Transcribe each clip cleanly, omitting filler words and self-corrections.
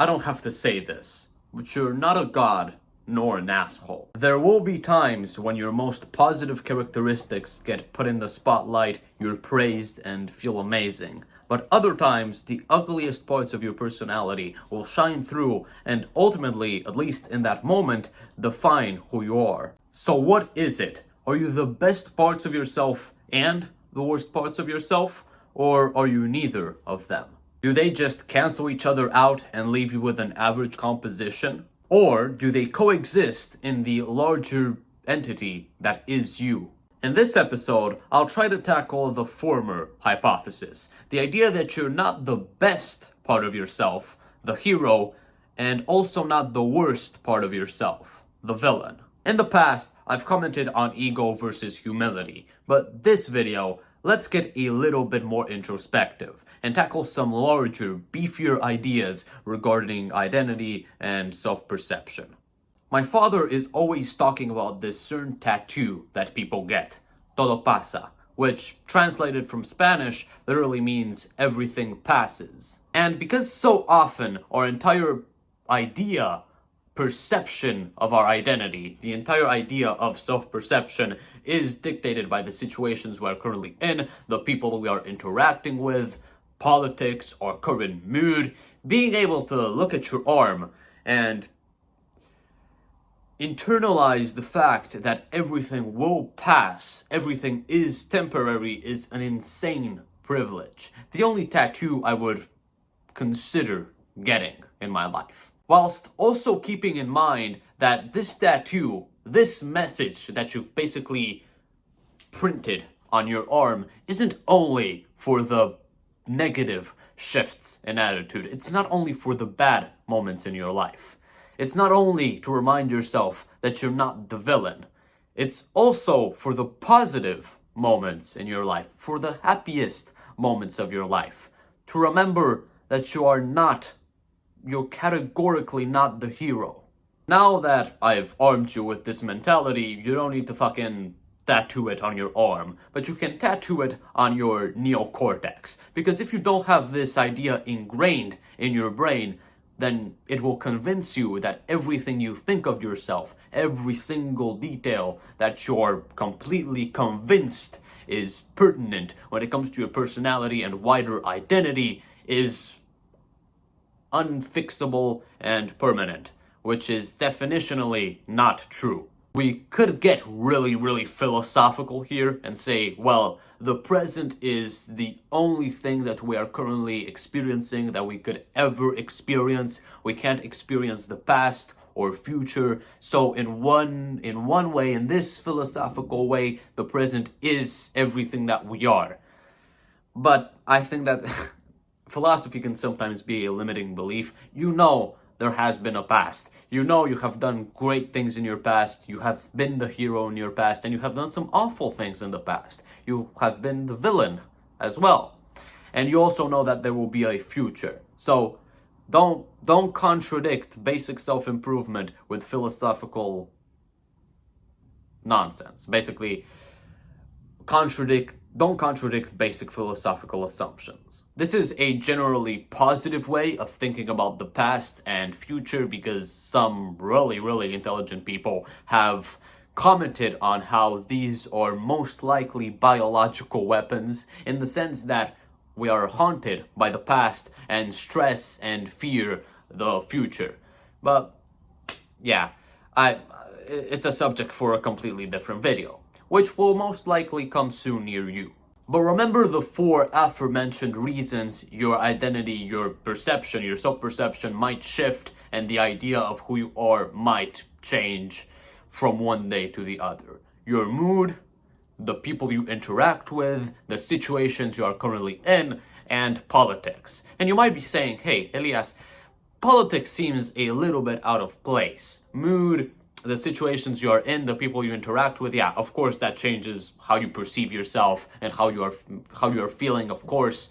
I don't have to say this, but you're not a god nor an asshole. There will be times when your most positive characteristics get put in the spotlight, you're praised and feel amazing. But other times, the ugliest parts of your personality will shine through and ultimately, at least in that moment, define who you are. So what is it? Are you the best parts of yourself and the worst parts of yourself? Or are you neither of them? Do they just cancel each other out and leave you with an average composition? Or do they coexist in the larger entity that is you? In this episode, I'll try to tackle the former hypothesis, the idea that you're not the best part of yourself, the hero, and also not the worst part of yourself, the villain. In the past, I've commented on ego versus humility, but this video, let's get a little bit more introspective and tackle some larger, beefier ideas regarding identity and self-perception. My father is always talking about this certain tattoo that people get, todo pasa, which translated from Spanish literally means everything passes. And because so often our entire perception of our identity, the entire idea of self-perception is dictated by the situations we are currently in, the people we are interacting with, politics, our current mood, being able to look at your arm and internalize the fact that everything will pass, everything is temporary, is an insane privilege. The only tattoo I would consider getting in my life. Whilst also keeping in mind that this tattoo, this message that you've basically printed on your arm, isn't only for the negative shifts in attitude. It's not only for the bad moments in your life. It's not only to remind yourself that you're not the villain. It's also for the positive moments in your life, for the happiest moments of your life. To remember that you're categorically not the hero. Now that I've armed you with this mentality, you don't need to fucking tattoo it on your arm, but you can tattoo it on your neocortex. Because if you don't have this idea ingrained in your brain, then it will convince you that everything you think of yourself, every single detail that you're completely convinced is pertinent when it comes to your personality and wider identity, is unfixable and permanent, which is definitionally not true. We could get really philosophical here and say, well, the present is the only thing that we are currently experiencing that we could ever experience. We can't experience the past or future. So in one way, in this philosophical way, the present is everything that we are. But I think that philosophy can sometimes be a limiting belief. You know there has been a past. You know you have done great things in your past. You have been the hero in your past, and you have done some awful things in the past. You have been the villain as well. And you also know that there will be a future. So don't contradict basic self-improvement with philosophical nonsense. Basically, don't contradict basic philosophical assumptions. This is a generally positive way of thinking about the past and future, because some really intelligent people have commented on how these are most likely biological weapons, in the sense that we are haunted by the past and stress and fear the future. But yeah, it's a subject for a completely different video, which will most likely come soon near you. But remember the four aforementioned reasons your identity, your perception, your self-perception might shift, and the idea of who you are might change from one day to the other. Your mood, the people you interact with, the situations you are currently in, and politics. And you might be saying, hey, Elias, politics seems a little bit out of place. Mood, the situations you are in, the people you interact with, yeah, of course that changes how you perceive yourself and how you are feeling. Of course,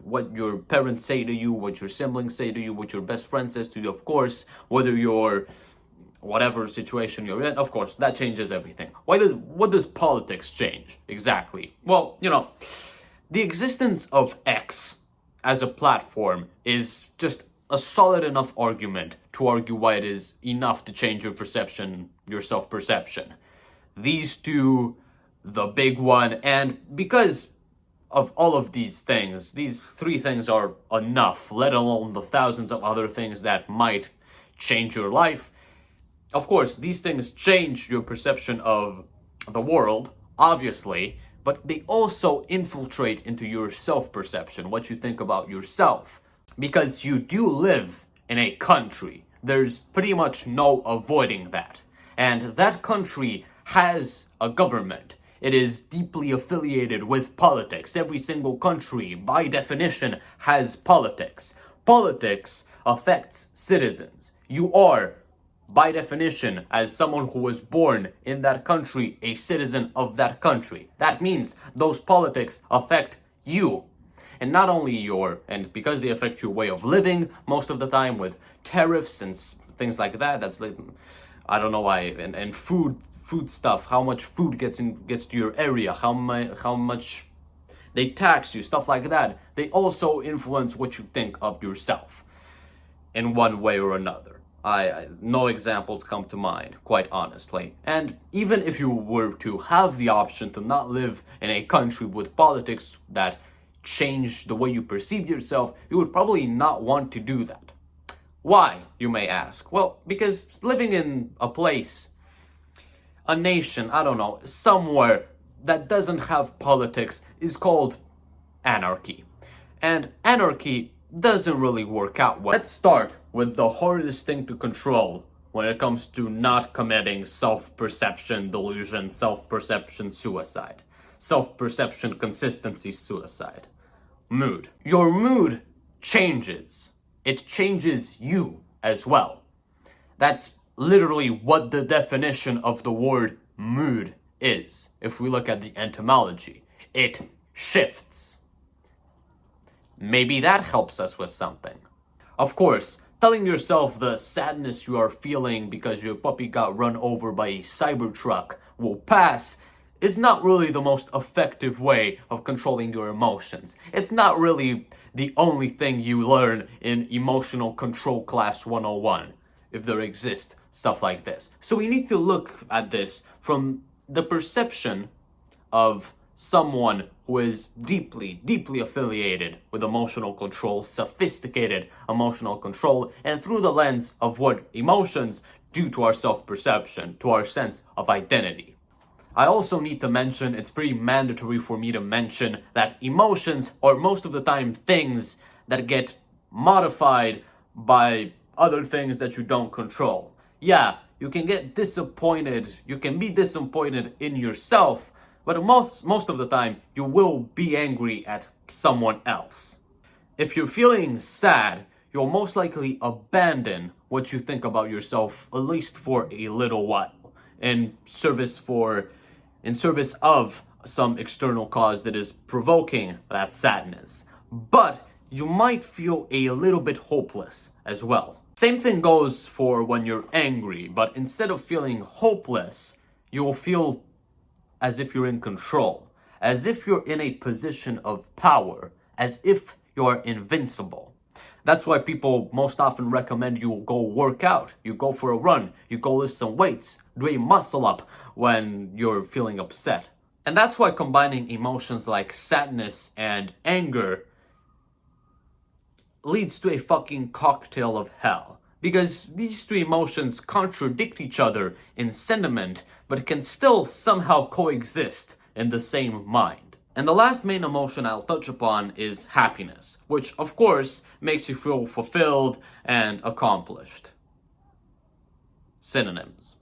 what your parents say to you, what your siblings say to you, what your best friend says to you, of course, whether you're whatever situation you're in, of course, that changes everything. What does politics change exactly? Well, the existence of X as a platform is just a solid enough argument to argue why it is enough to change your perception, your self-perception. These two, the big one, and because of all of these things, these three things are enough, let alone the thousands of other things that might change your life. Of course, these things change your perception of the world, obviously, but they also infiltrate into your self-perception, what you think about yourself. Because you do live in a country. There's pretty much no avoiding that. And that country has a government. It is deeply affiliated with politics. Every single country, by definition, has politics. Politics affects citizens. You are, by definition, as someone who was born in that country, a citizen of that country. That means those politics affect you. And not only and because they affect your way of living most of the time with tariffs and things like that, that's like, I don't know why, and food stuff, how much food gets to your area, how much they tax you, stuff like that. They also influence what you think of yourself in one way or another. No examples come to mind, quite honestly. And even if you were to have the option to not live in a country with politics that change the way you perceive yourself, you would probably not want to do that. Why, you may ask? Well, because living in a place, a nation, I don't know, somewhere that doesn't have politics is called anarchy. And anarchy doesn't really work out well. Let's start with the hardest thing to control when it comes to not committing self-perception delusion, self-perception suicide, self-perception consistency suicide. Mood. Your mood changes. It changes you as well. That's literally what the definition of the word mood is. If we look at the etymology, it shifts. Maybe that helps us with something. Of course, telling yourself the sadness you are feeling because your puppy got run over by a Cybertruck will pass is not really the most effective way of controlling your emotions. It's not really the only thing you learn in Emotional Control Class 101, if there exists stuff like this. So we need to look at this from the perception of someone who is deeply, deeply affiliated with emotional control, sophisticated emotional control, and through the lens of what emotions do to our self-perception, to our sense of identity. I also need to mention, it's pretty mandatory for me to mention, that emotions are most of the time things that get modified by other things that you don't control. Yeah, you can get disappointed, you can be disappointed in yourself, but most of the time you will be angry at someone else. If you're feeling sad, you'll most likely abandon what you think about yourself, at least for a little while, in service of some external cause that is provoking that sadness. But you might feel a little bit hopeless as well. Same thing goes for when you're angry, but instead of feeling hopeless, you will feel as if you're in control, as if you're in a position of power, as if you're invincible. That's why people most often recommend you go work out, you go for a run, you go lift some weights, do a muscle up when you're feeling upset. And that's why combining emotions like sadness and anger leads to a fucking cocktail of hell. Because these two emotions contradict each other in sentiment, but can still somehow coexist in the same mind. And the last main emotion I'll touch upon is happiness, which of course makes you feel fulfilled and accomplished. Synonyms.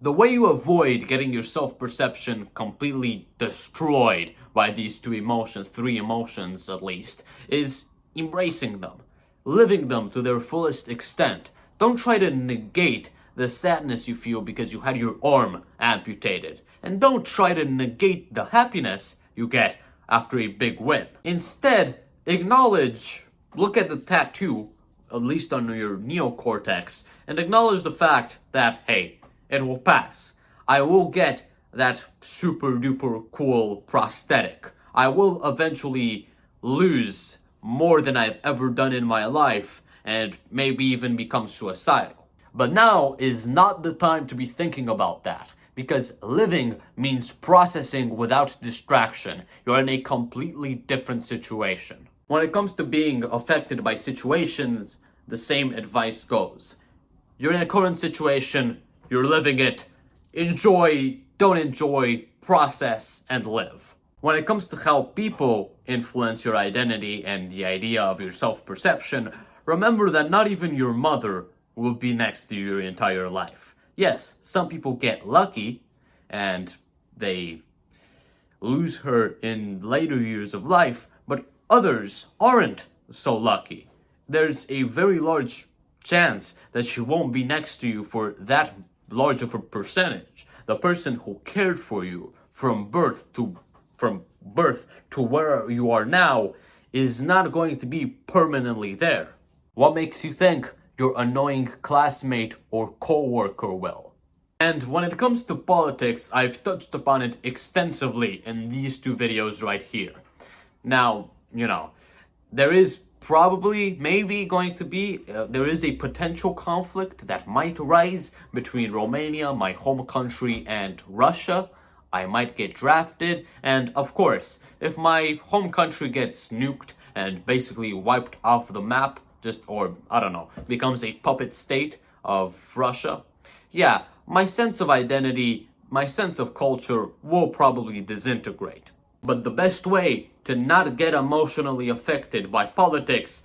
The way you avoid getting your self-perception completely destroyed by these two emotions, three emotions at least, is embracing them, living them to their fullest extent. Don't try to negate the sadness you feel because you had your arm amputated. And don't try to negate the happiness you get after a big win. Instead, look at the tattoo, at least on your neocortex, and acknowledge the fact that, hey, it will pass. I will get that super duper cool prosthetic. I will eventually lose more than I've ever done in my life, and maybe even become suicidal. But now is not the time to be thinking about that, because living means processing without distraction. You're in a completely different situation. When it comes to being affected by situations, the same advice goes. You're in a current situation, you're living it, enjoy, don't enjoy, process, and live. When it comes to how people influence your identity and the idea of your self-perception, remember that not even your mother will be next to you your entire life. Yes, some people get lucky and they lose her in later years of life, but others aren't so lucky. There's a very large chance that she won't be next to you for that large of a percentage. The person who cared for you from birth to where you are now is not going to be permanently there. What makes you think your annoying classmate or co-worker will? And when it comes to politics, I've touched upon it extensively in these two videos right here. Now, there is probably, maybe going to be, there is a potential conflict that might rise between Romania, my home country, and Russia. I might get drafted, and of course, if my home country gets nuked and basically wiped off the map, becomes a puppet state of Russia, yeah, my sense of identity, my sense of culture will probably disintegrate. But the best way to not get emotionally affected by politics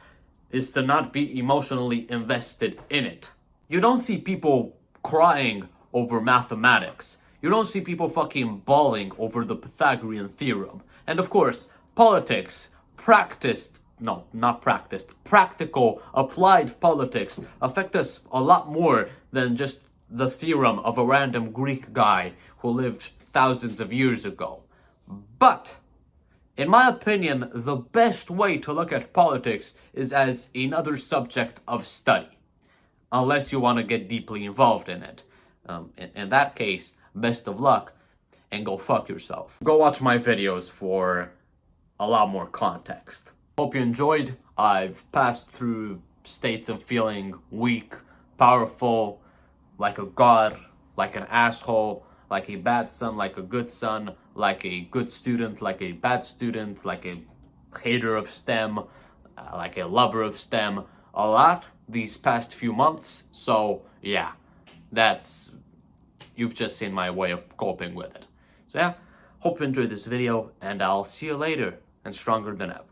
is to not be emotionally invested in it. You don't see people crying over mathematics. You don't see people fucking bawling over the Pythagorean theorem. And of course, politics, practical, applied politics affect us a lot more than just the theorem of a random Greek guy who lived thousands of years ago. But, in my opinion, the best way to look at politics is as another subject of study. Unless you want to get deeply involved in it. In that case, best of luck, and go fuck yourself. Go watch my videos for a lot more context. Hope you enjoyed. I've passed through states of feeling weak, powerful, like a god, like an asshole, like a bad son, like a good son, like a good student, like a bad student, like a hater of STEM, like a lover of STEM, a lot these past few months. So yeah, you've just seen my way of coping with it. So yeah, hope you enjoyed this video, and I'll see you later, and stronger than ever.